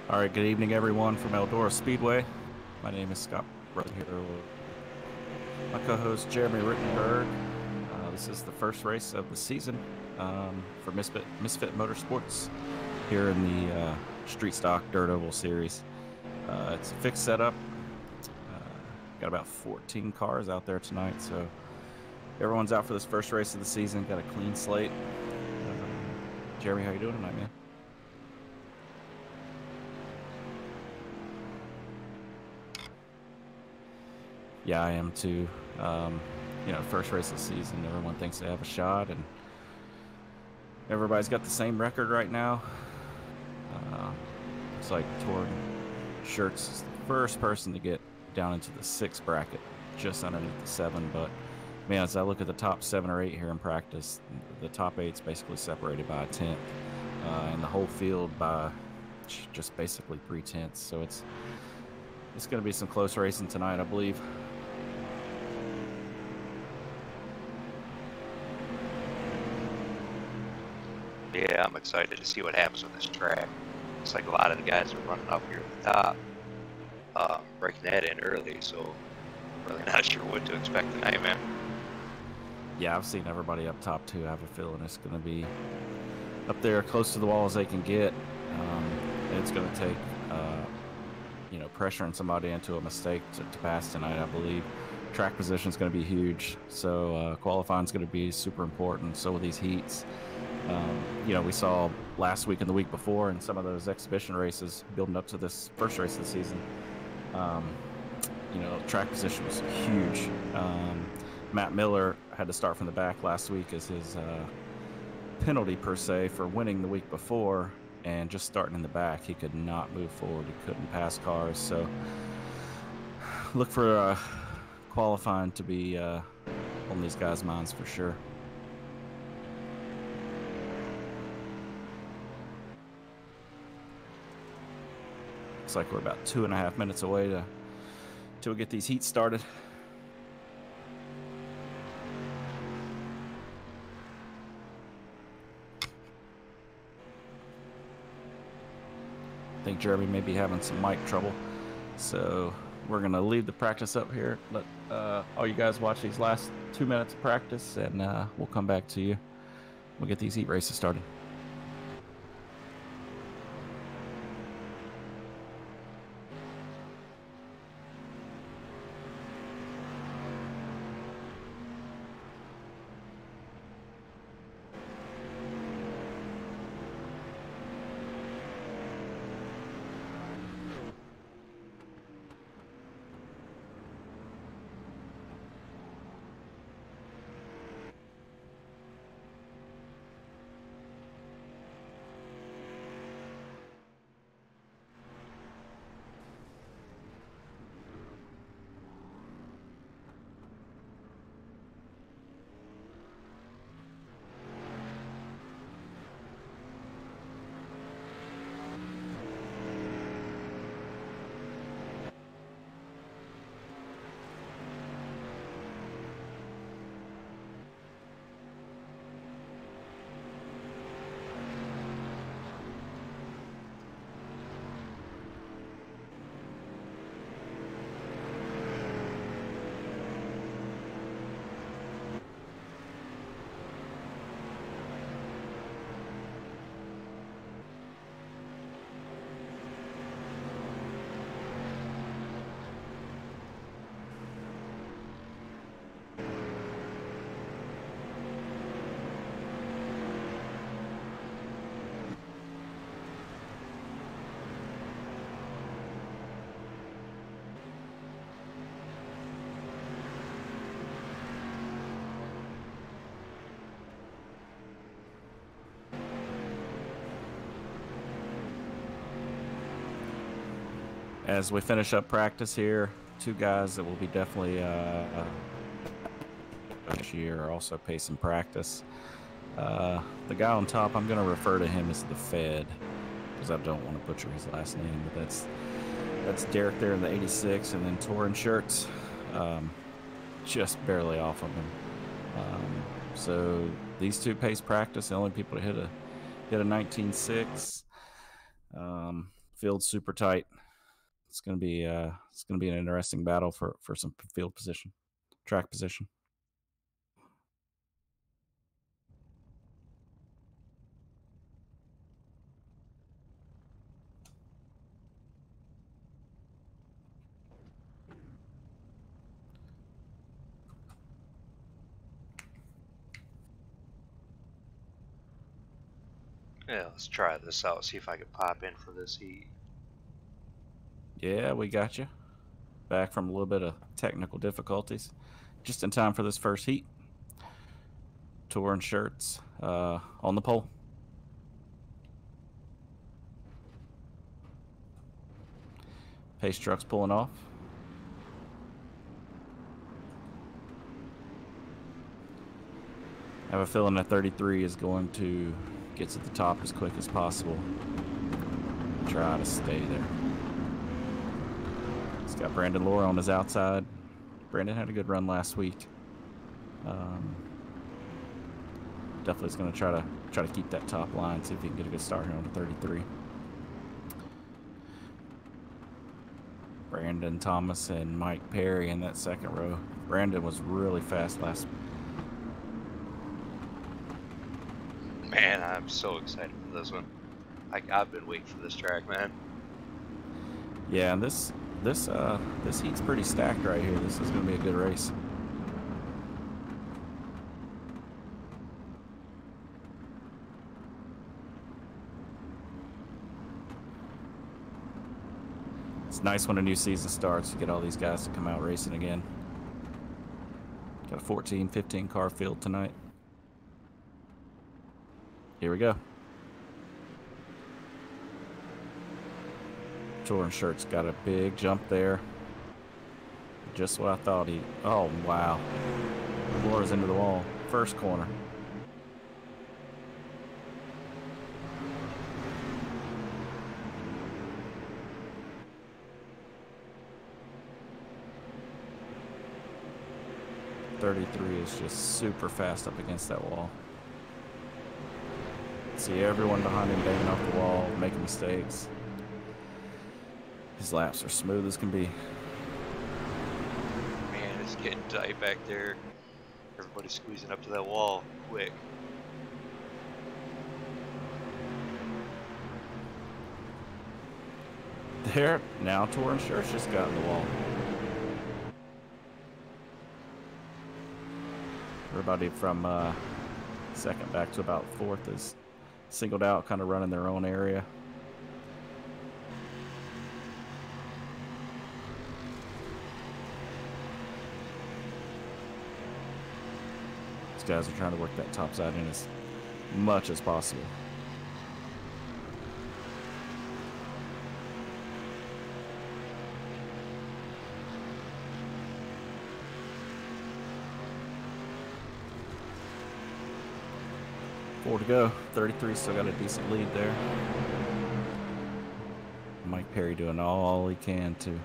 All right, good evening, everyone from Eldora Speedway. My name is Scott. Right here with my co-host Jeremy Rittenberg. This is the first race of the season for Misfit Motorsports here in the Street Stock Dirt Oval Series. It's a fixed setup. Got about 14 cars out there tonight, so everyone's out for this first race of the season. Got a clean slate. Jeremy, how you doing tonight, man? Yeah, I am too. First race of the season, everyone thinks they have a shot, and everybody's got the same record right now. Looks like Torn Shirts is the first person to get down into the 6 bracket, just underneath the 7. But man, as I look at the top 7 or 8 here in practice, the top 8's basically separated by a 10th, and the whole field by just basically 3/10. So it's going to be some close racing tonight, I believe. Yeah, I'm excited to see what happens with this track. Looks like a lot of the guys are running up here at the top, breaking that in early, so really not sure what to expect tonight, man. Yeah, I've seen everybody up top too. I have a feeling it's going to be up there close to the wall as they can get. It's going to take, pressuring somebody into a mistake to pass tonight, I believe. Track position is going to be huge, so qualifying is going to be super important. So with these heats, we saw last week and the week before in some of those exhibition races building up to this first race of the season, track position was huge. Matt Miller had to start from the back last week as his penalty per se for winning the week before, and just starting in the back, he could not move forward. He couldn't pass cars. So look for qualifying to be on these guys' minds for sure. Looks like we're about 2.5 minutes away till we get these heats started. I think Jeremy may be having some mic trouble, so we're gonna leave the practice up here. Let all you guys watch these last 2 minutes of practice, and we'll come back to you. We'll get these heat races started. As we finish up practice here, 2 guys that will be definitely this year are also pacing practice. The guy on top, I'm going to refer to him as the Fed, because I don't want to butcher his last name, but that's Derek there in the 86, and then Torn Shirts, just barely off of him. So these 2 pace practice, the only people to hit a 19.6. Field's super tight. It's gonna be an interesting battle for some field position, track position. Yeah, let's try this out. See if I can pop in for this heat. Yeah, we got you. Back from a little bit of technical difficulties. Just in time for this first heat. Touring shirts on the pole. Pace truck's pulling off. I have a feeling that 33 is going to get to the top as quick as possible. Try to stay there. He's got Brandon Laura on his outside. Brandon had a good run last week. Definitely is going to try to keep that top line, see if he can get a good start here on the 33. Brandon Thomas and Mike Perry in that second row. Brandon was really fast last. Man, I'm so excited for this one. I've been waiting for this track, man. Yeah, and this heat's pretty stacked right here. This is going to be a good race. It's nice when a new season starts to get all these guys to come out racing again. Got a 14, 15 car field tonight. Here we go. Touring shirt's got a big jump there. Just what I thought he... Oh, wow. Laura's into the wall. First corner. .33 is just super fast up against that wall. See everyone behind him banging off the wall, making mistakes. His laps are smooth as can be. Man, it's getting tight back there. Everybody's squeezing up to that wall quick. There, now Touring shirt's just got in the wall. Everybody from second back to about fourth is singled out, kind of running their own area. These guys are trying to work that top side in as much as possible. Four to go. 33 still got a decent lead there. Mike Perry doing all he can to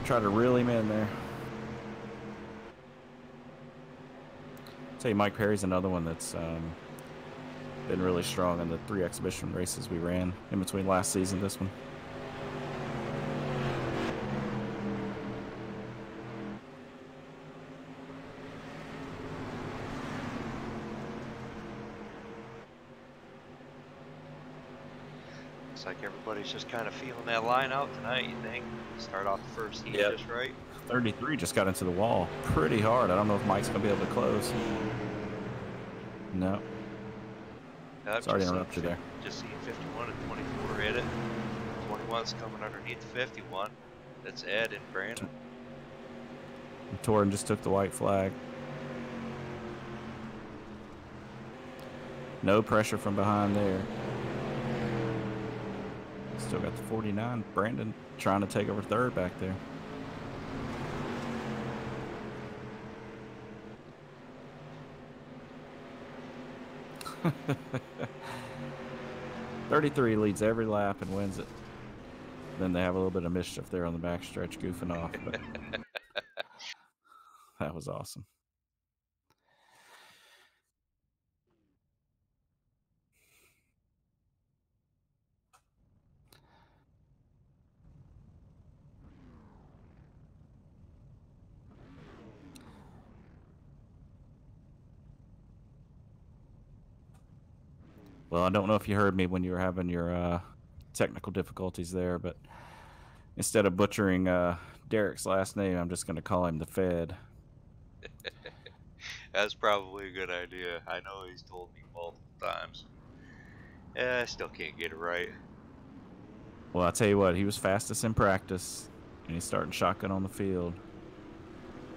try to reel him in there. I'll tell you, Mike Perry's another one that's been really strong in the 3 exhibition races we ran in between last season, this one. Looks like everybody's just kind of feeling that line out tonight, you think? Start off the first heat just right. 33 just got into the wall pretty hard. I don't know if Mike's going to be able to close. No. Sorry to interrupt you there. Just seeing 51 and 24 hit it. 21's coming underneath 51. That's Ed and Brandon. Torrin just took the white flag. No pressure from behind there. Still got the 49. Brandon trying to take over third back there. .33 leads every lap and wins it. Then they have a little bit of mischief there on the backstretch, goofing off. But that was awesome. Well, I don't know if you heard me when you were having your technical difficulties there, but instead of butchering Derek's last name, I'm just going to call him the Fed. That's probably a good idea. I know he's told me multiple times. Yeah, I still can't get it right. Well, I tell you what, he was fastest in practice, and he's starting shotgun on the field.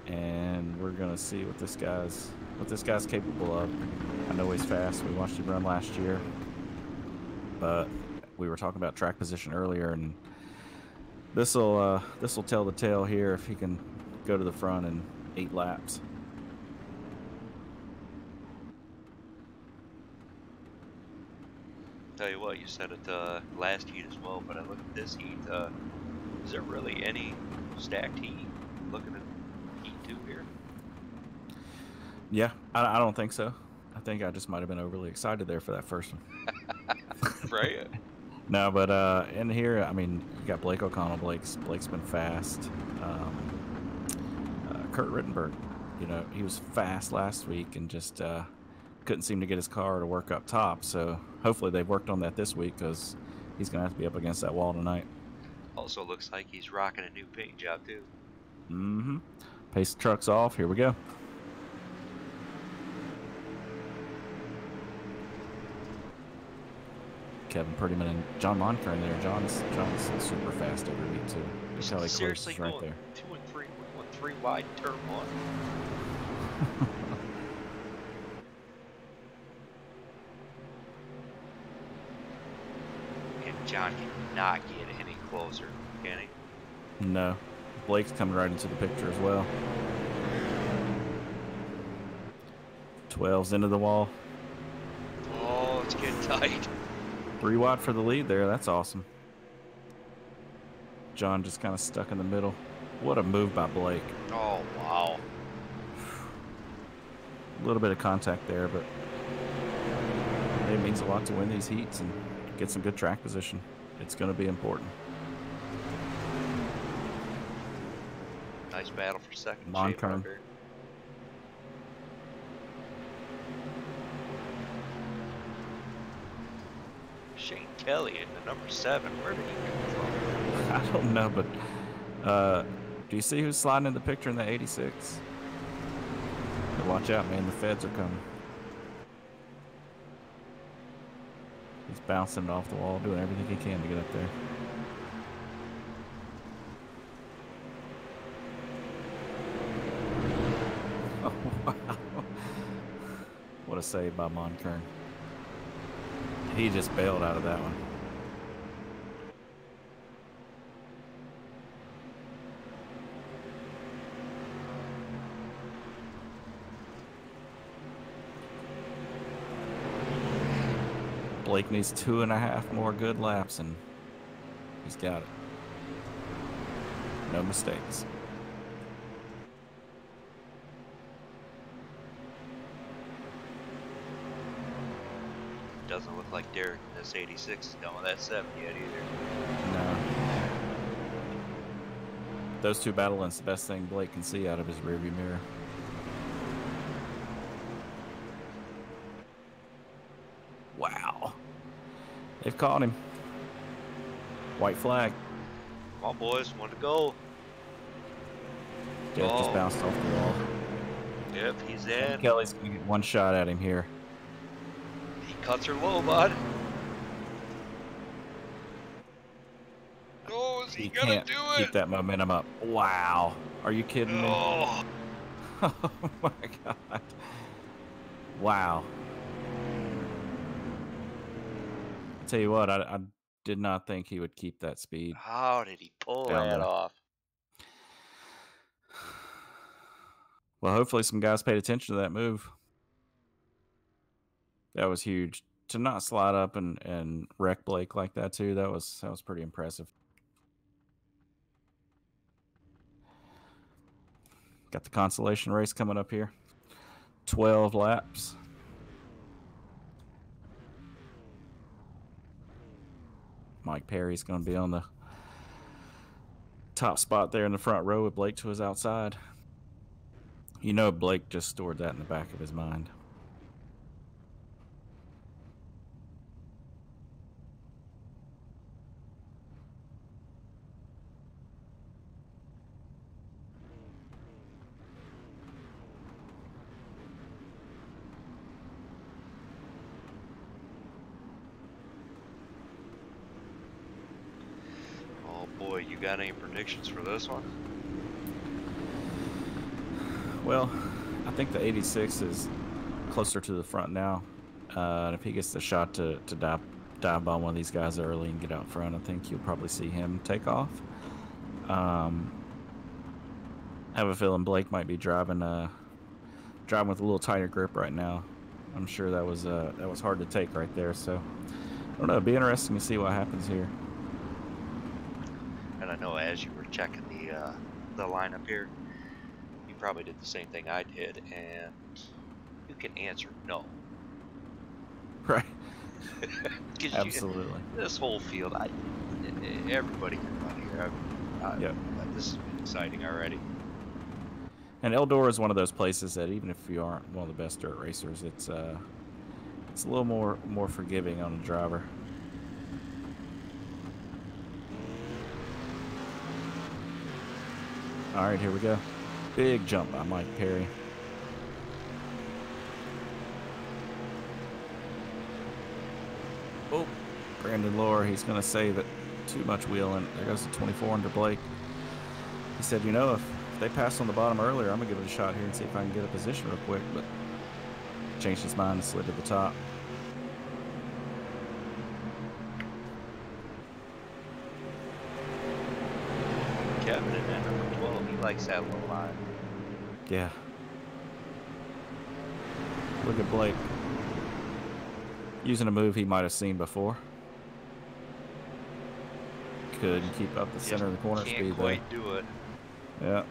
And we're gonna see what this guy's capable of. I know he's fast. We watched him run last year, but we were talking about track position earlier, and this'll tell the tale here if he can go to the front in 8 laps. Tell you what, you said it last heat as well, but I look at this heat. Is there really any stacked heat? Looking at heat 2 here. Yeah, I don't think so. I think I just might have been overly excited there for that first one. Right? No, but in here, I mean, you got Blake O'Connell. Blake's been fast. Kurt Rittenberg, you know, he was fast last week and just couldn't seem to get his car to work up top. So hopefully they've worked on that this week, because he's going to have to be up against that wall tonight. Also looks like he's rocking a new paint job too. Mm-hmm. Pace the trucks off. Here we go. Kevin Prettyman and John Monker in there. John's super fast every week too. Look how he Seriously, closes right going there. 2 and 3, we went 3 wide turn 1. And John cannot get any closer, can he? No. Blake's coming right into the picture as well. 12's into the wall. Oh, it's getting tight. 3 wide for the lead there. That's awesome. John just kind of stuck in the middle. What a move by Blake. Oh, wow. A little bit of contact there, but it means a lot to win these heats and get some good track position. It's going to be important. Nice battle for second. Monkern. Shane Kelly in the number 7. Where did he come from? I don't know, but do you see who's sliding in the picture in the 86? Hey, watch out, man. The feds are coming. He's bouncing it off the wall, doing everything he can to get up there. Oh, wow. What a save by Monkern. He just bailed out of that one. Blake needs 2.5 more good laps, and he's got it. No mistakes. Doesn't look like Derek in this 86 is done with that 7 yet either. No. Those two battling—it's the best thing Blake can see out of his rearview mirror. Wow. They've caught him. White flag. Come on, boys. 1 to go. Derek just bounced off the wall. Yep, he's in. Kelly's going to get 1 shot at him here. He cuts her low, bud. Oh, is he gonna do it? Keep that momentum up. Wow. Are you kidding me? Oh. Oh my God. Wow. I'll tell you what, I did not think he would keep that speed. How did he pull that off? Well, hopefully some guys paid attention to that move. That was huge. To not slide up and wreck Blake like that too, that was pretty impressive. Got the consolation race coming up here. 12 laps. Mike Perry's going to be on the top spot there in the front row with Blake to his outside. You know Blake just stored that in the back of his mind. boy, you got any predictions for this one? Well, I think the 86 is closer to the front now. And if he gets the shot to dive bomb one of these guys early and get out front, I think you'll probably see him take off. I have a feeling Blake might be driving with a little tighter grip right now. I'm sure that was hard to take right there. So I don't know. It'd be interesting to see what happens here. And I know as you were checking the lineup here, you probably did the same thing I did, and you can answer no. Right. Absolutely. This whole field, everybody can run here. Yep. This has been exciting already. And Eldora is one of those places that even if you aren't one of the best dirt racers, it's a little more forgiving on a driver. All right, here we go. Big jump by Mike Perry. Oh, Brandon Lohr, he's going to save it. Too much wheeling. There goes the 24 under Blake. He said, you know, if they passed on the bottom earlier, I'm going to give it a shot here and see if I can get a position real quick. But changed his mind and slid to the top. Kevin in that number 12, he likes that little line. Yeah. Look at Blake. Using a move he might have seen before. Couldn't keep up the center of the corner speed Can't quite do it. Yeah.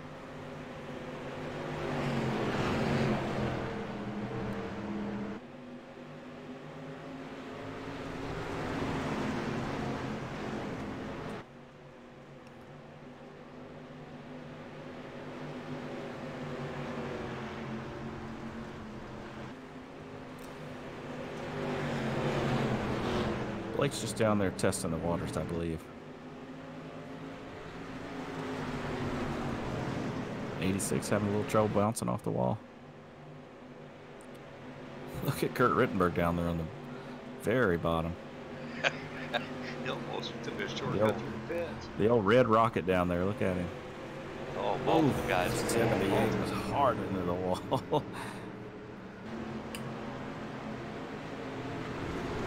Blake's just down there testing the waters, I believe. 86 having a little trouble bouncing off the wall. Look at Kurt Rittenberg down there on the very bottom. He almost took a shortcut through the fence. The old red rocket down there. Look at him. Oh, both of the guys. 78 was hard into the wall.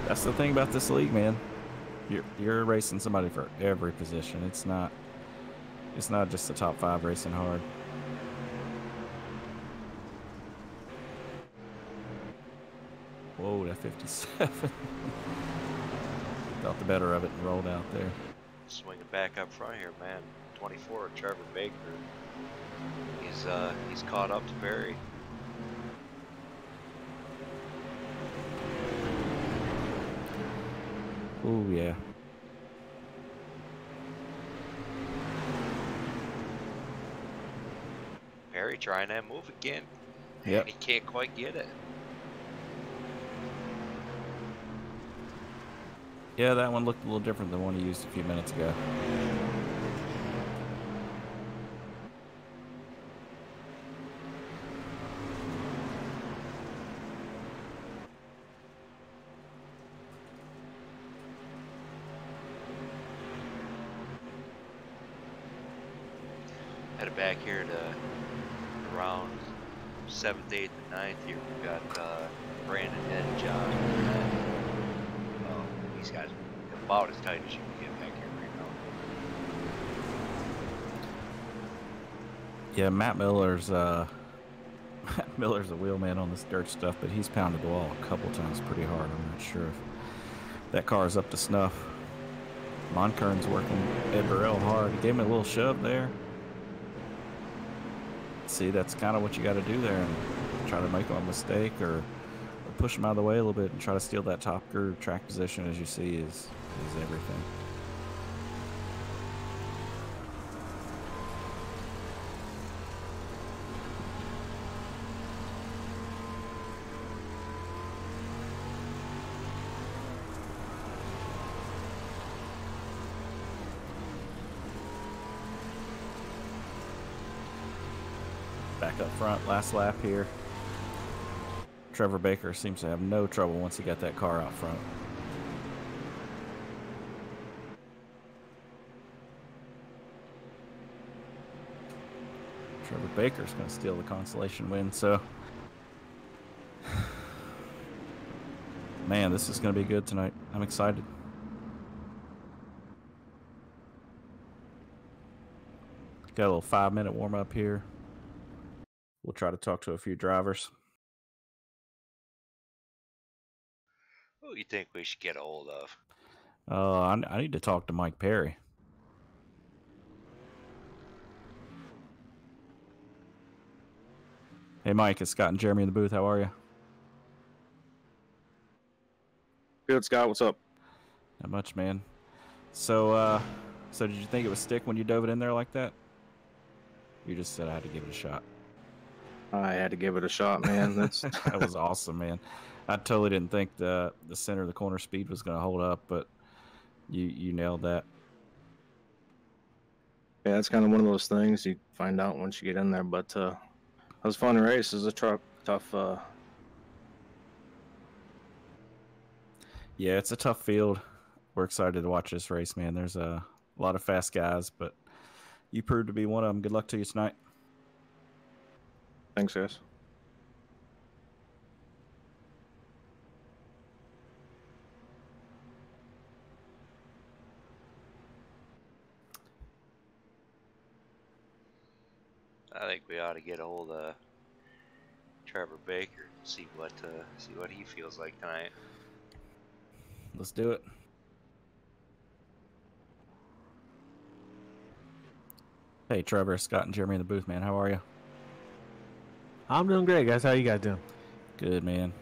That's the thing about this league, man. You're racing somebody for every position. It's not just the top 5 racing hard. Whoa, that 57. Got the better of it and rolled out there. Swinging back up front here, man. 24, Trevor Baker. He's caught up to Perry. Oh yeah. Perry trying that move again. Yep. He can't quite get it. Yeah, that one looked a little different than the one he used a few minutes ago. Headed back here to around 7th, 8th, and 9th here. We've got Brandon and John. These guys are about as tight as you can get back here right now. Yeah, Matt Miller's a wheelman on this dirt stuff, but he's pounded the wall a couple times pretty hard. I'm not sure if that car is up to snuff. Monkern's working Ed Burrell hard. He gave him a little shove there. See, that's kind of what you got to do there, and try to make a mistake or push him out of the way a little bit and try to steal that top gear. Track position, as you see, is everything. Back up front, last lap here. Trevor Baker seems to have no trouble once he got that car out front. Trevor Baker's going to steal the consolation win. So, man, this is going to be good tonight. I'm excited. Got a little 5-minute warm up here. We'll try to talk to a few drivers. Who do you think we should get a hold of? I need to talk to Mike Perry. Hey, Mike, it's Scott and Jeremy in the booth. How are you? Good, Scott. What's up? Not much, man. So did you think it was stick when you dove it in there like that? You just said I had to give it a shot. I had to give it a shot, man. That was awesome, man. I totally didn't think the center of the corner speed was going to hold up, but you nailed that. Yeah, it's kind of one of those things you find out once you get in there. But it was a fun race. It was a tough. Yeah, it's a tough field. We're excited to watch this race, man. There's a lot of fast guys, but you proved to be one of them. Good luck to you tonight. Thanks, guys. I think we ought to get a hold of Trevor Baker and see what he feels like tonight. Let's do it. Hey, Trevor, Scott, and Jeremy in the booth, man. How are you? I'm doing great, guys. How you guys doing? Good, man.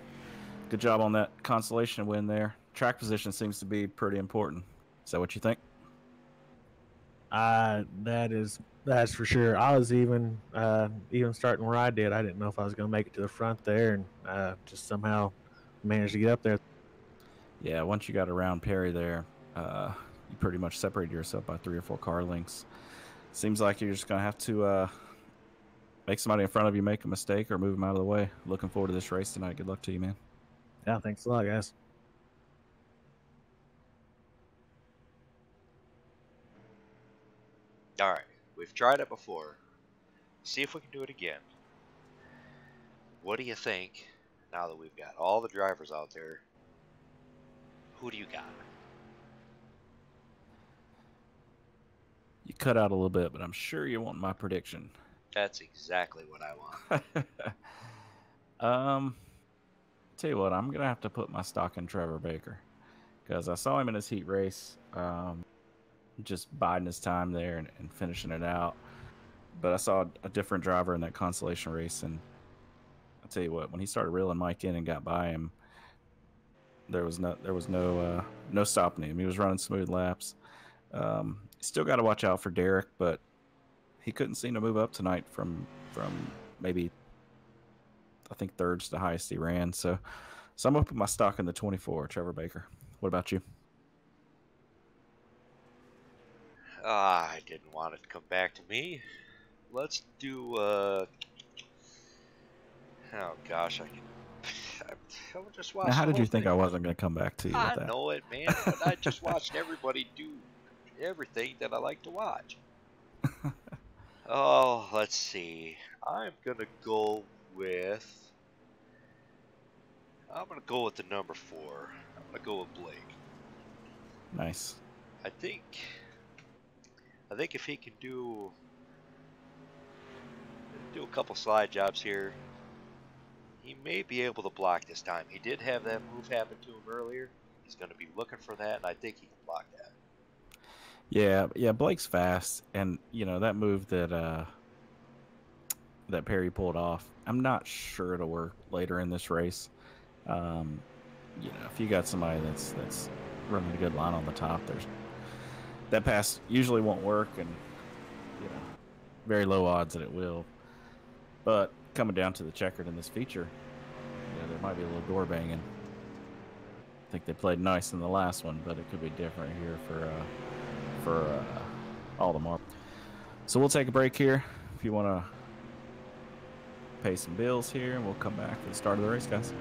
Good job on that consolation win there. Track position seems to be pretty important. Is that what you think? That's for sure. I was even starting where I did. I didn't know if I was going to make it to the front there, and just somehow managed to get up there. Yeah, once you got around Perry there, you pretty much separated yourself by 3 or 4 car lengths. Seems like you're just going to have to make somebody in front of you make a mistake or move them out of the way. Looking forward to this race tonight. Good luck to you, man. Yeah, thanks a lot, guys. All right, we've tried it before. See if we can do it again. What do you think now that we've got all the drivers out there? Who do you got? You cut out a little bit, but I'm sure you want my prediction. That's exactly what I want. Tell you what, I'm gonna have to put my stock in Trevor Baker because I saw him in his heat race, just biding his time there and finishing it out. But I saw a different driver in that consolation race, and I'll tell you what, when he started reeling Mike in and got by him, there was no stopping him. He was running smooth laps. Still got to watch out for Derek, but he couldn't seem to move up tonight from maybe, I think, third's the highest he ran. So I'm going to put my stock in the 24, Trevor Baker. What about you? I didn't want it to come back to me. Let's do, oh gosh, I just watched. Now, how did you think I wasn't going to come back to you with that? I know it, man, but I just watched everybody do everything that I like to watch. Oh, let's see. I'm gonna go with the number 4. I'm gonna go with Blake. Nice. I think if he can do a couple slide jobs here, he may be able to block this time. He did have that move happen to him earlier. He's going to be looking for that, and I think he can block that. Yeah, Blake's fast, and that move that Perry pulled off, I'm not sure it'll work later in this race. If you got somebody that's running a good line on the top, that pass usually won't work, and very low odds that it will. But coming down to the checkered in this feature, there might be a little door banging. I think they played nice in the last one, but it could be different here for all the marbles. So we'll take a break here if you want to pay some bills here, and we'll come back for the start of the race, guys.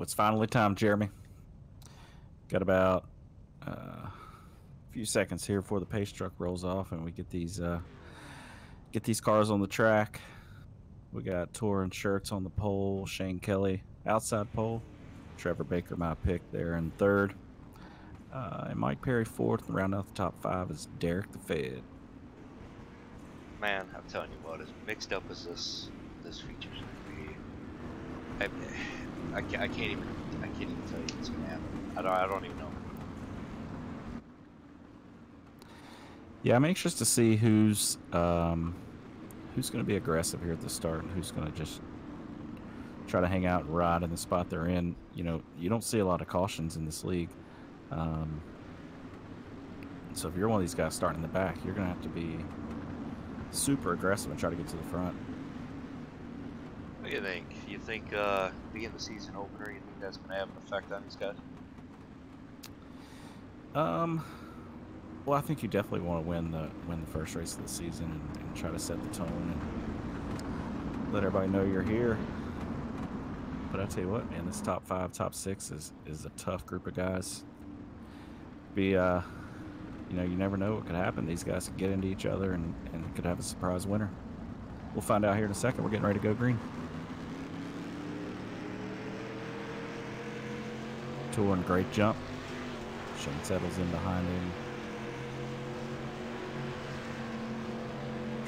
it's finally time, Jeremy. Got about a few seconds here before the pace truck rolls off and we get these cars on the track. We got Touring Shirts on the pole, Shane Kelly outside pole, Trevor Baker, my pick, there in third, and Mike Perry fourth. And round out the top five is Derek the Fed. Man, I'm telling you what, as mixed up as this feature's gonna be, I can't even tell you what's gonna happen. I don't even know. Yeah, I'm anxious to see who's going to be aggressive here at the start and who's going to just try to hang out and ride in the spot they're in. You know, you don't see a lot of cautions in this league. So if you're one of these guys starting in the back, you're going to have to be super aggressive and try to get to the front. What do you think? You think being the season opener, you think that's going to have an effect on these guys? Well, I think you definitely want to win the first race of the season and try to set the tone and let everybody know you're here. But I tell you what, man, this top five, top six is a tough group of guys. You never know what could happen. These guys could get into each other and could have a surprise winner. We'll find out here in a second. We're getting ready to go green. Touring, great jump. Shane settles in behind him.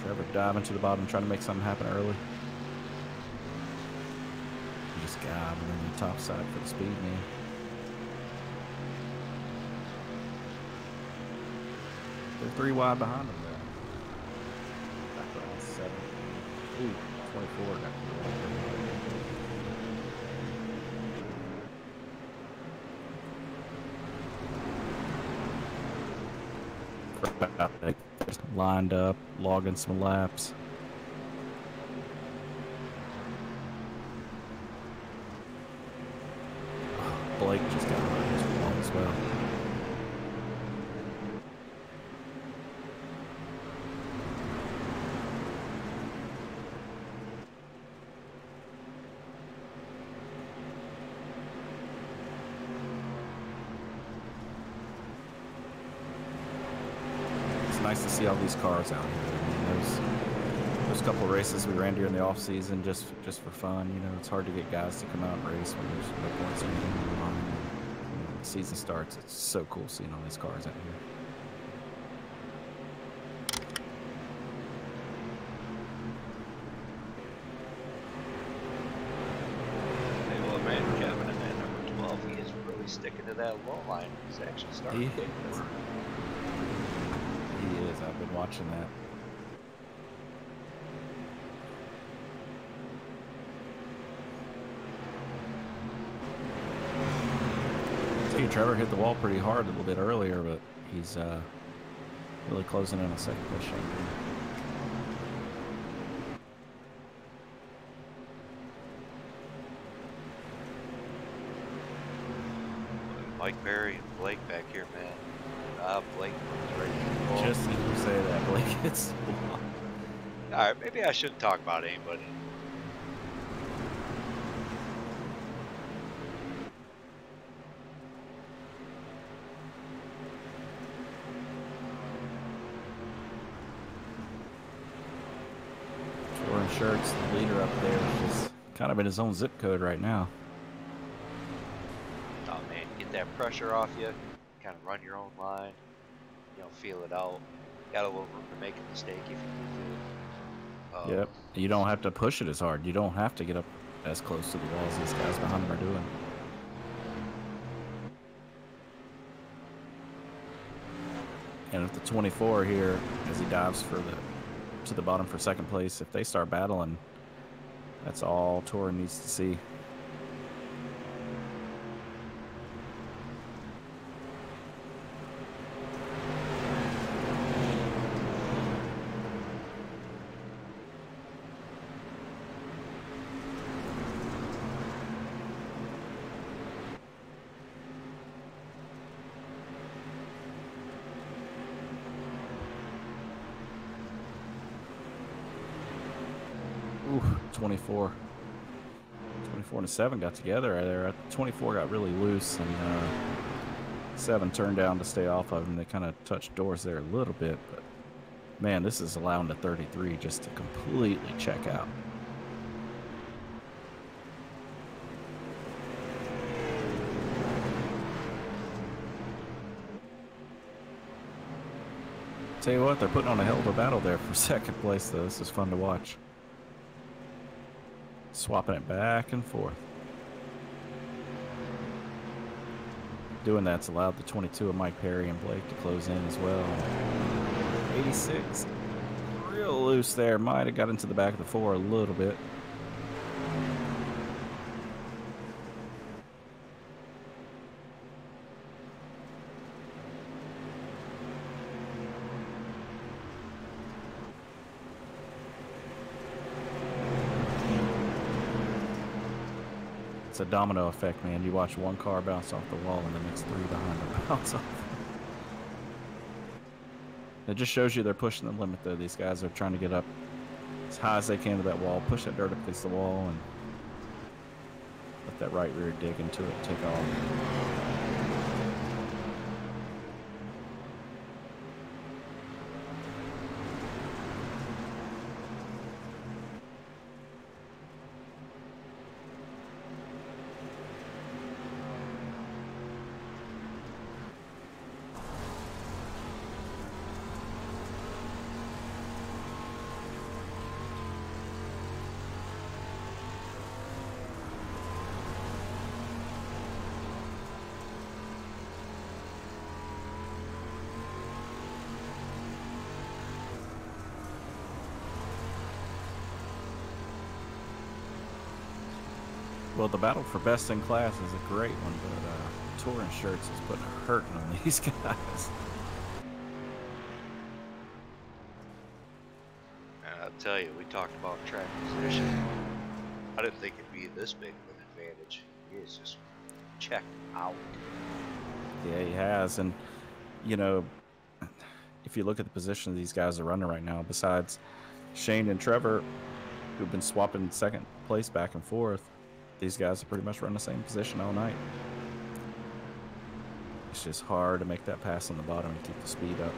Trevor diving to the bottom, trying to make something happen early. Just gobbling in the top side for the speed, man. They're 3 wide behind him there. Back around 7. Ooh, 24 got lined up, logging some laps. Blake just got around his wall as well. Nice to see all these cars out here. I mean, those couple races we ran during the off season just for fun. You know, it's hard to get guys to come out and race when there's no points or anything on the line. When the season starts, it's so cool seeing all these cars out here. Hey, well, man, Kevin and man number 12, he is really sticking to that low line. He's actually starting to take more. He is. I've been watching that. See, Trevor hit the wall pretty hard a little bit earlier, but he's really closing in on second place. Mike Perry and Blake back here, man. Blake was ready to go. Just as you say that, Blake hits. Alright, maybe I shouldn't talk about anybody. Touring Shirts, the leader up there, is just kind of in his own zip code right now. Oh man, get that pressure off you, kind of run your own line, feel it out. Got a little room to make a mistake if you need to. Yep. You don't have to push it as hard. You don't have to get up as close to the wall as these guys behind him are doing. And if the 24 here, as he dives to the bottom for second place, if they start battling, that's all Touring needs to see. Ooh, 24 24 and a 7 got together there. 24 got really loose, and 7 turned down to stay off of him. They kind of touched doors there a little bit, but man, this is allowing the 33 just to completely check out. Tell you what, they're putting on a hell of a battle there for second place, though. This is fun to watch. Swapping it back and forth. Doing that's allowed the 22 of Mike Perry and Blake to close in as well. 86, real loose there. Might have got into the back of the 4 a little bit. It's a domino effect, man. You watch one car bounce off the wall and the next 3 behind them bounce off. It just shows you they're pushing the limit, though. These guys are trying to get up as high as they can to that wall, push that dirt up against the wall, and let that right rear dig into it and take off. Well, the battle for best in class is a great one, but Touring Shirts is putting a hurting on these guys. And I'll tell you, we talked about track position. I didn't think it'd be this big of an advantage. He is just checked out. Yeah, he has. And, you know, if you look at the position these guys are running right now, besides Shane and Trevor, who've been swapping second place back and forth, these guys have pretty much run the same position all night. It's just hard to make that pass on the bottom and keep the speed up.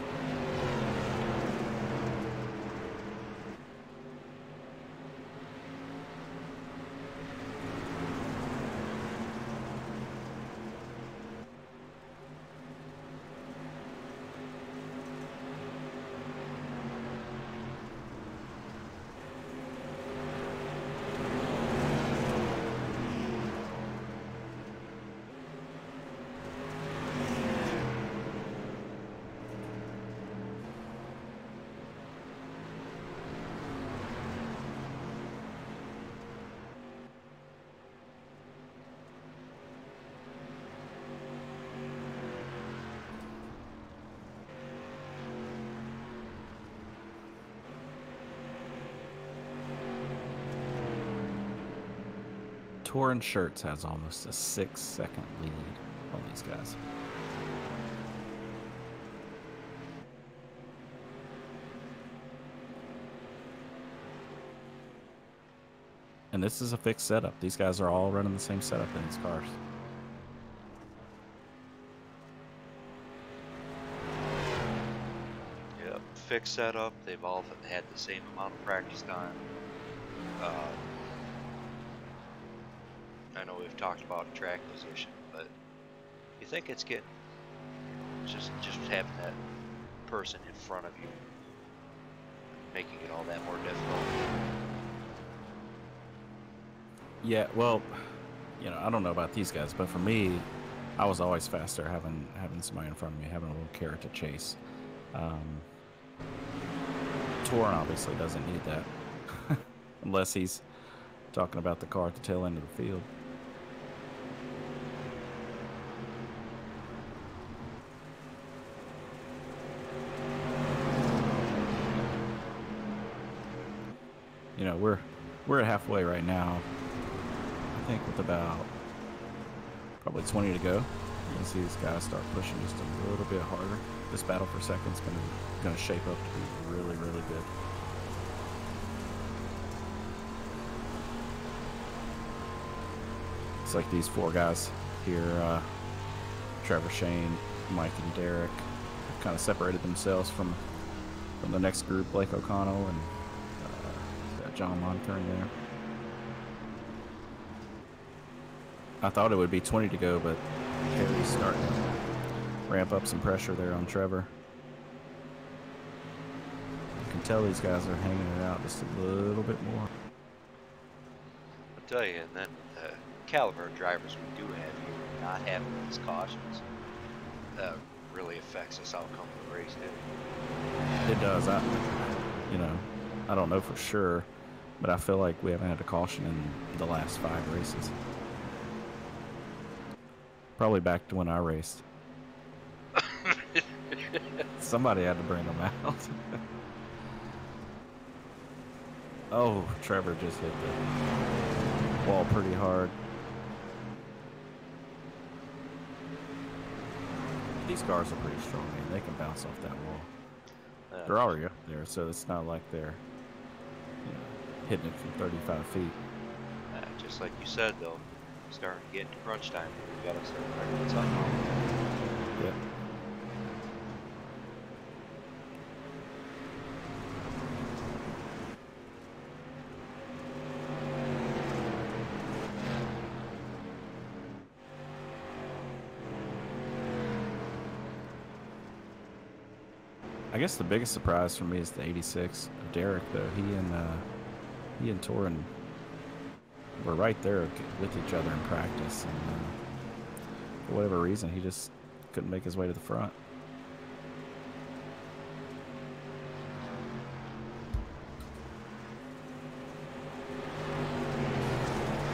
Touring Shirts has almost a 6-second lead on these guys. And this is a fixed setup. These guys are all running the same setup in these cars. Yep, fixed setup. They've all had the same amount of practice time. I know we've talked about track position, but you think it's getting just having that person in front of you, making it all that more difficult. Yeah, well, you know, I don't know about these guys, but for me, I was always faster having somebody in front of me, having a little carrot to chase. Touring obviously doesn't need that, unless he's talking about the car at the tail end of the field. You know, we're at halfway right now. I think with about probably 20 to go, you can see these guys start pushing just a little bit harder. This battle for second's gonna shape up to be really, really good. looks like these 4 guys here, Trevor, Shane, Mike, and Derek, have kind of separated themselves from the next group, Blake O'Connell and John Monthern there. I thought it would be 20 to go, but Harry's starting to ramp up some pressure there on Trevor. You can tell these guys are hanging it out just a little bit more. I'll tell you, and then the caliber of drivers we do have here, not having these cautions, really affects this outcome of the race, too. It does. I don't know for sure, but I feel like we haven't had a caution in the last 5 races. Probably back to when I raced. Somebody had to bring them out. Oh, Trevor just hit the wall pretty hard. These cars are pretty strong, man. They can bounce off that wall. They're already up there, so it's not like they're hitting it from 35 feet. Just like you said, though, starting to get into crunch time. We gotta start figuring something out. Yep. I guess the biggest surprise for me is the 86 of Derek, though. He and Torin were right there with each other in practice, and for whatever reason, he just couldn't make his way to the front.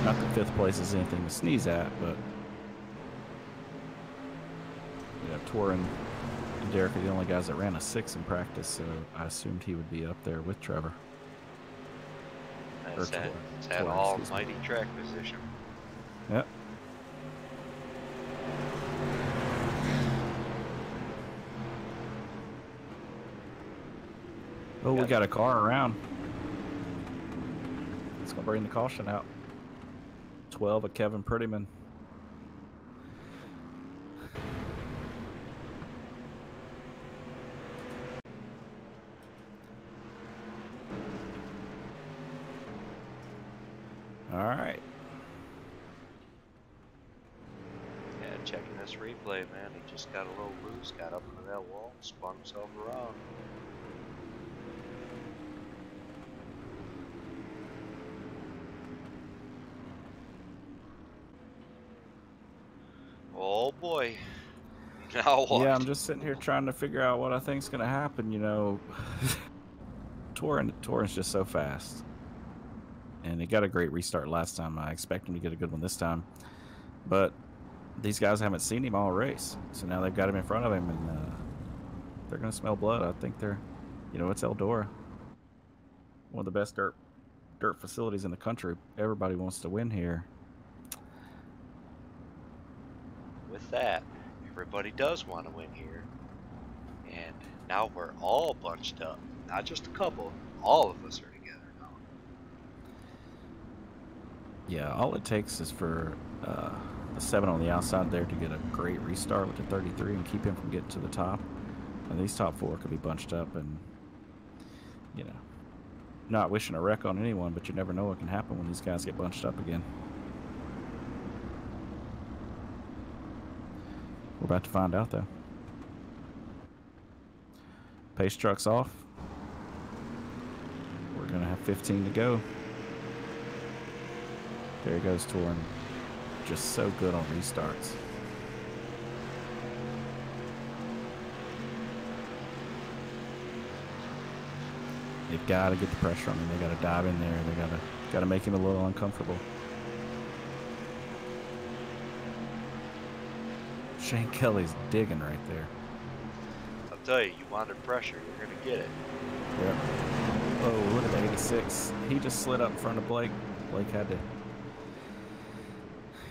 Not that 5th place is anything to sneeze at, but Torin and Derek are the only guys that ran a 6 in practice, so I assumed he would be up there with Trevor. That's that almighty track position. Yep. Oh, we got a car around. It's gonna bring the caution out. 12 of Kevin Prettyman. All right. Yeah, checking this replay, man. He just got a little loose, got up into that wall, spun himself around. Oh boy. Now what? Yeah, I'm just sitting here trying to figure out what I think's gonna happen. Torin's just so fast. And he got a great restart last time. I expect him to get a good one this time. But these guys haven't seen him all race. So now they've got him in front of him, and they're going to smell blood. I think they're, it's Eldora. One of the best dirt facilities in the country. Everybody wants to win here. With that, everybody does want to win here. And now we're all bunched up. Not just a couple. All of us are together. Yeah, all it takes is for the 7 on the outside there to get a great restart with the 33 and keep him from getting to the top. And these top 4 could be bunched up, and not wishing a wreck on anyone, but you never know what can happen when these guys get bunched up again. We're about to find out, though. Pace truck's off. We're gonna have 15 to go. There he goes, Torin. Just so good on restarts. They've got to get the pressure on him. They got to dive in there. They got to make him a little uncomfortable. Shane Kelly's digging right there. I'll tell you wanted pressure. You're going to get it. Yep. Oh, look at the 86. He just slid up in front of Blake. Blake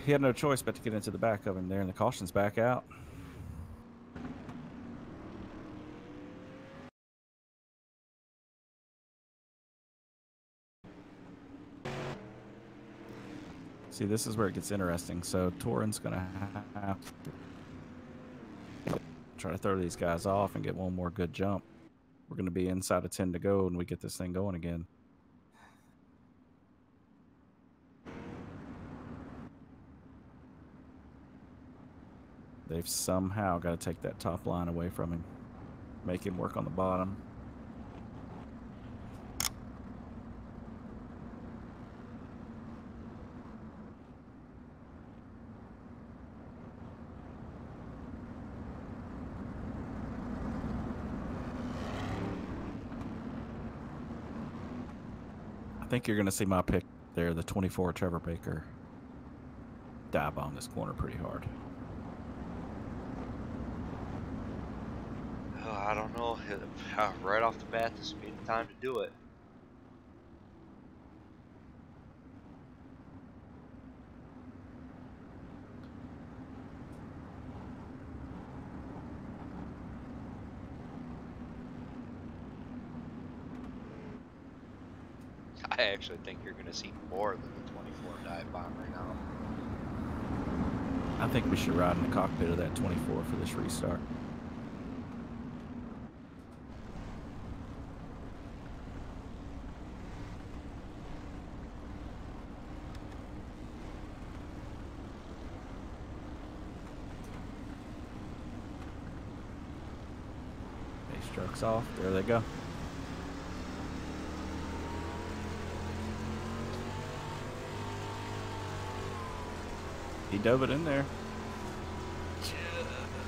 he had no choice but to get into the back of him there, and the caution's back out. See, this is where it gets interesting. So Torin's going to have to try to throw these guys off and get one more good jump. We're going to be inside of 10 to go, and we get this thing going again. They've somehow got to take that top line away from him. Make him work on the bottom. I think you're going to see my pick there, the 24 Trevor Baker, dive on this corner pretty hard. Oh, I don't know. Right off the bat, this would be the time to do it. I actually think you're going to see more than the 24 dive bomb right now. I think we should ride in the cockpit of that 24 for this restart. Base trucks off. There they go. He dove it in there.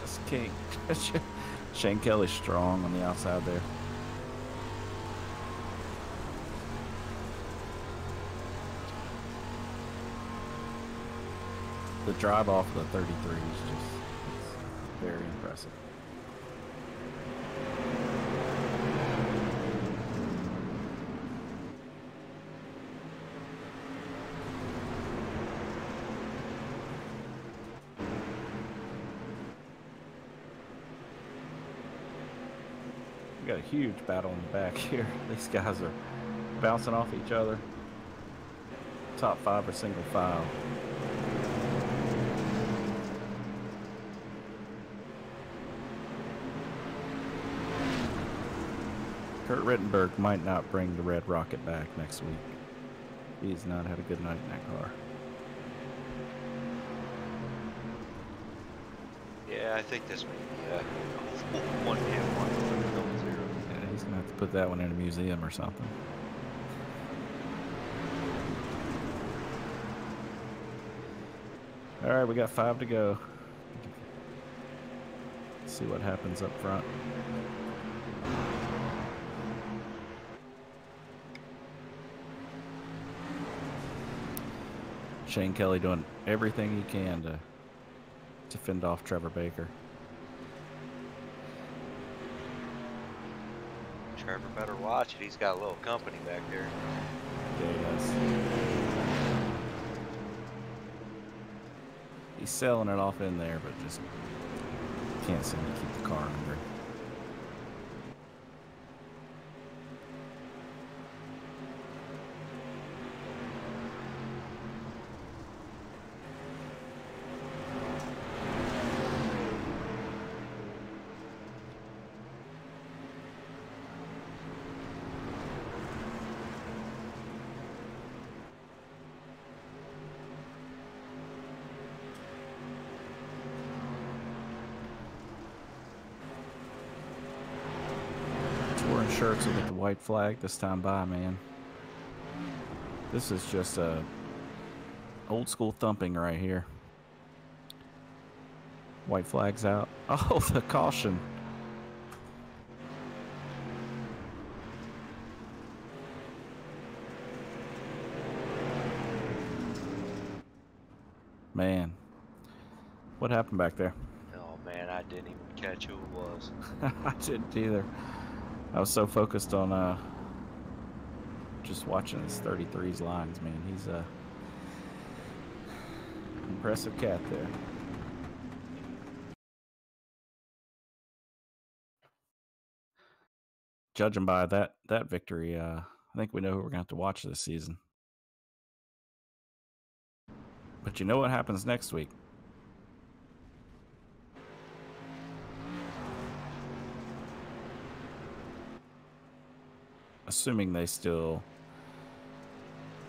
Just king. Shane Kelly's strong on the outside there. The drive off of the 33 is just very impressive. We got a huge battle in the back here. These guys are bouncing off each other. Top 5 are single file. Kurt Rittenberg might not bring the Red Rocket back next week. He's not had a good night in that car. Yeah, I think this may be a 1-1. Yeah, he's gonna have to put that one in a museum or something. All right, we got 5 to go. Let's see what happens up front. Shane Kelly doing everything he can to fend off Trevor Baker. Trevor better watch it. He's got a little company back there. Yeah, he does. He's selling it off in there, but just can't seem to keep the car under. Shirts will get the white flag this time by, man. This is just a old school thumping right here. White flag's out. Oh, the caution. Man, what happened back there? Oh man, I didn't even catch who it was. I didn't either. I was so focused on just watching his 33's lines, man. He's a impressive cat there. Judging by that victory, I think we know who we're going to have to watch this season. But you know what happens next week? Assuming they still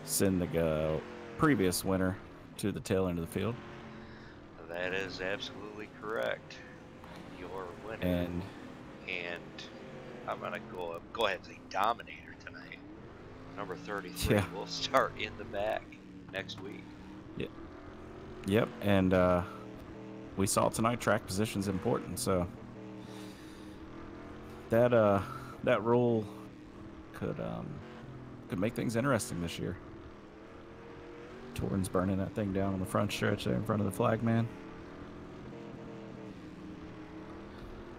send the previous winner to the tail end of the field. That is absolutely correct. Your winner. And I'm going to go ahead and say dominator tonight. Number 33 will start in the back next week. Yeah. Yep. And we saw tonight track position's important. So that rule could make things interesting this year. Torrens burning that thing down on the front stretch there in front of the flag man.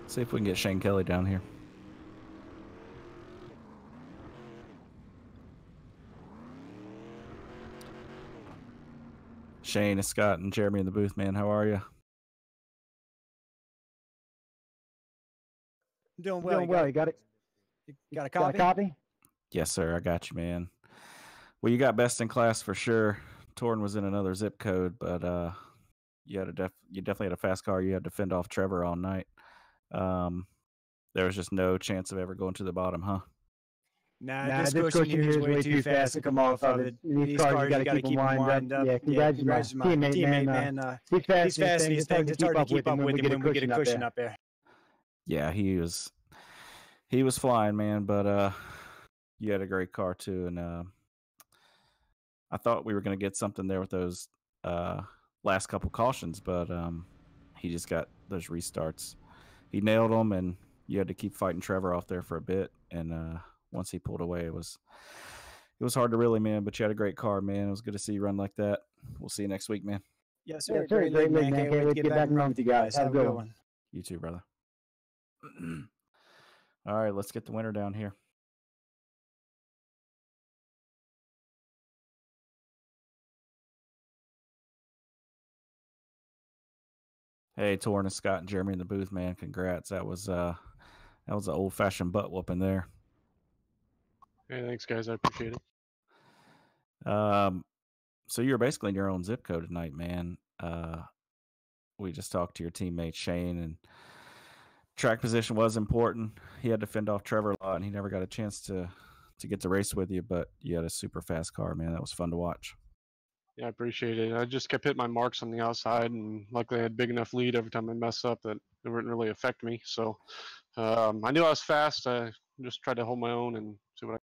See if we can get Shane Kelly down here. Shane, Scott, and Jeremy in the booth, man. How are you? Doing well. You got it? You got a copy? Yes, sir. I got you, man. Well, you got best in class for sure. Torn was in another zip code, but you definitely had a fast car. You had to fend off Trevor all night. There was just no chance of ever going to the bottom, huh? Nah, this cushion here is way too fast to come off of it. These cars, you got to keep them wind up. Yeah, congrats to my teammate, man. He's fast as things. It's hard to keep up with him when we get a cushion up there. Yeah, he was flying, man, but you had a great car too, and I thought we were going to get something there with those last couple cautions, but he just got those restarts. He nailed them, and you had to keep fighting Trevor off there for a bit, and once he pulled away, it was hard to really, man, but you had a great car, man. It was good to see you run like that. We'll see you next week, man. Yes, sir. Great, man. Can't wait to get back and run with you guys. Have a good one. You too, brother. All right, let's get the winner down here. Hey, Torrin and Scott and Jeremy in the booth, man. Congrats. That was an old-fashioned butt whooping there. Hey, thanks, guys. I appreciate it. So you were basically in your own zip code tonight, man. We just talked to your teammate Shane, and track position was important. He had to fend off Trevor a lot, and he never got a chance to get to race with you, but you had a super fast car, man. That was fun to watch. Yeah, I appreciate it. I just kept hitting my marks on the outside, and luckily I had big enough lead every time I messed up that it wouldn't really affect me. So I knew I was fast. I just tried to hold my own and see what I.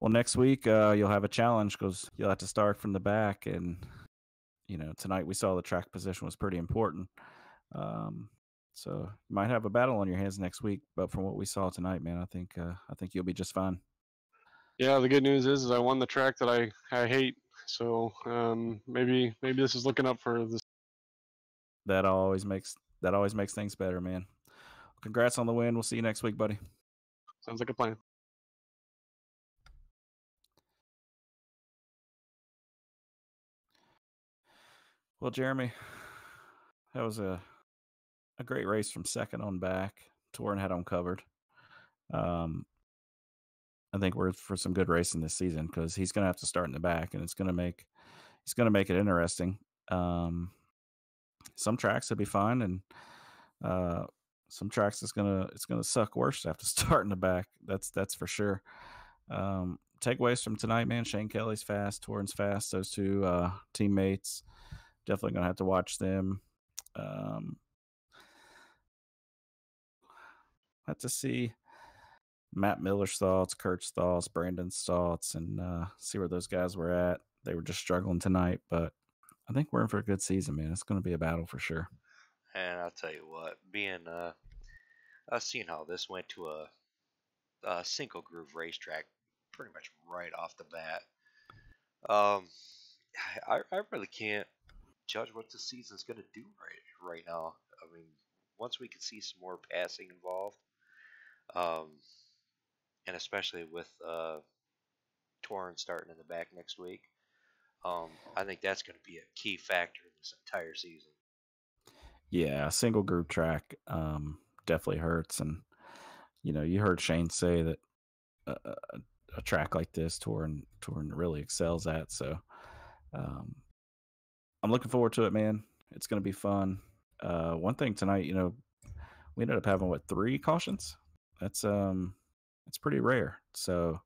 Well, next week you'll have a challenge because you'll have to start from the back, and tonight we saw the track position was pretty important. So you might have a battle on your hands next week, but from what we saw tonight, man, I think you'll be just fine. Yeah, the good news is I won the track that I hate. So maybe this is looking up for this. That always makes things better, man. Congrats on the win. We'll see you next week, buddy. Sounds like a plan. Well, Jeremy, that was a great race from second on back. Torrin had them covered. I think we're for some good racing this season because he's going to have to start in the back, and he's going to make it interesting. Some tracks will be fine, and some tracks it's gonna suck worse to have to start in the back. That's for sure. Takeaways from tonight, man. Shane Kelly's fast, Torrin's fast. Those two teammates, definitely gonna have to watch them. Have to see Matt Miller's thoughts, Kurt's thoughts, Brandon's thoughts, and see where those guys were at. They were just struggling tonight, but I think we're in for a good season, man. It's going to be a battle for sure. And I'll tell you what, seeing how this went to a single groove racetrack pretty much right off the bat, I really can't judge what the season's going to do right now. I mean, once we can see some more passing involved, and especially with Torrin starting in the back next week, I think that's going to be a key factor in this entire season. Yeah, single group track definitely hurts, and you heard Shane say that a track like this, Torrin really excels at. So I'm looking forward to it, man. It's going to be fun. One thing tonight, we ended up having 3 cautions. That's pretty rare. So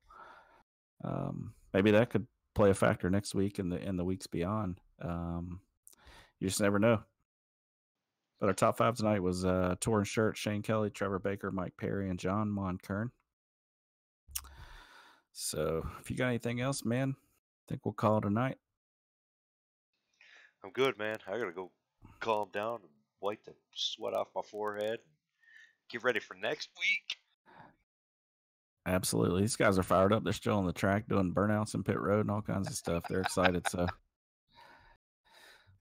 maybe that could play a factor next week and the weeks beyond. You just never know. But our top 5 tonight was Torrin Shirt, Shane Kelly, Trevor Baker, Mike Perry, and John Monkern. So if you got anything else, man, I think we'll call it a night. I'm good, man. I gotta go calm down and wipe the sweat off my forehead and get ready for next week. Absolutely. These guys are fired up. They're still on the track doing burnouts in pit road and all kinds of stuff. They're excited. So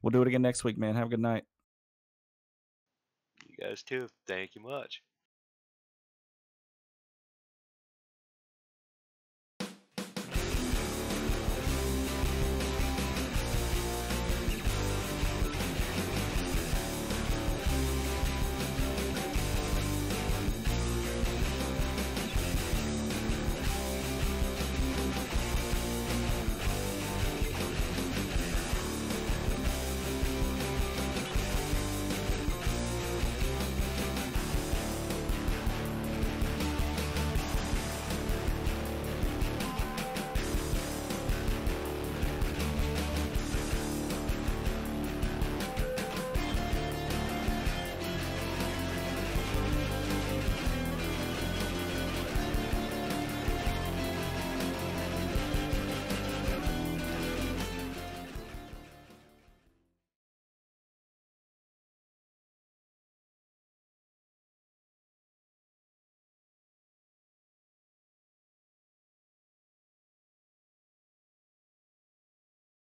we'll do it again next week, man. Have a good night. You guys too. Thank you much.